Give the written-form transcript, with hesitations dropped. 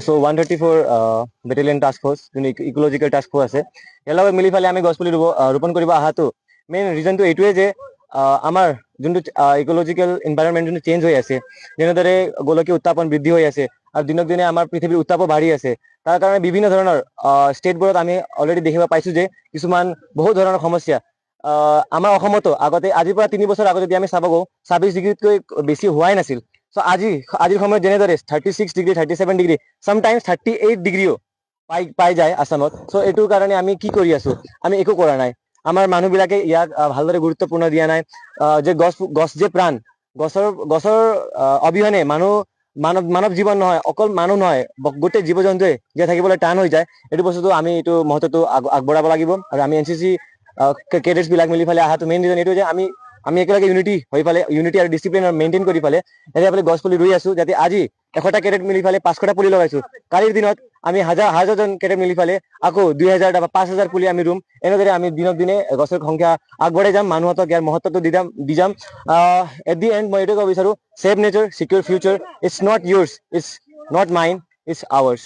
So 134 battalion task force যোনটো ইকোলজিকেল task force আছে ইয়াৰ লগত মিলি ফালে আমি গছপুলি ৰোপণ কৰিব অহাটো মেইন ৰিজনটো এইটোৱে যে আমাৰ যোনটো ইকোলজিকেল এনভাইৰনমেণ্ট যোনটো চেঞ্জ হৈ আছে যেনেদৰে গোলকীয় উত্তাপন বৃদ্ধি হৈ আছে আৰু দিনক দিনে আমাৰ পৃথিৱীৰ উত্তাপো বাঢ়ি আছে তাৰ কাৰণে বিভিন্ন ধৰণৰ ষ্টেটবোৰত আমি অলৰেডি দেখিব পাইছোঁ যে কিছুমান বহুত ধৰণৰ সমস্যা আমাৰ অসমতো আগতে আজিৰ পৰা 3 বছৰ আগতে যদি আমি চাব গওঁ 26 ডিগ্ৰীতকৈ বেছি হোৱাই নাছিল সো আজিৰ সময়ত যেনেদৰে 36 ডিগ্ৰী 37 ডিগ্ৰী সামটাইমছ 38 ডিগ্ৰীও পাই যায় আসামত সো এইটোৰ কাৰণে আমি কি কৰি আছো আমি একো কৰা নাই আমাৰ মানুহবিলাকে ইয়াক ভালদৰে গুৰুত্বপূৰ্ণ দিয়া নাই যে গছ যে প্ৰাণ গছৰ অবিহনে মানৱ জীৱন নহয় অকল মানুহ নহয় গোটেই জীৱ জন্তুৱে জীয়াই থাকিবলৈ টান হৈ যায় এইটো বস্তুটো আমি এইটো মহত্বটো আগবঢ়াব লাগিব আৰু আমি এনচিচি কেডেটছ বিলাক মিলি ফালে অহাটো মেইন ৰিজন এইটো যে আমি একেলগে ইউনিটি আৰু ডিচিপ্লিন মেইনটেইন কৰি ফালে এতিয়া গছ পুলি ৰুই আছো যাতে আজি 100টা কেডেট মিলি ফালে 500টা পুলি লগাইছো কালিৰ দিনত আমি হাজাৰজন কেডেট মিলি ফালে আকৌ 2000টা বা 5000 পুলি আমি ৰুম এনেদৰে আমি দিনক দিনে গছৰ সংখ্যা আগবঢ়াই যাম মানুহক ইয়াৰ মহত্বটো দি যাম এট দি এণ্ড মই এইটো ক'ব বিচাৰো save nature secure future it's not yours, it's not mine, it's ours.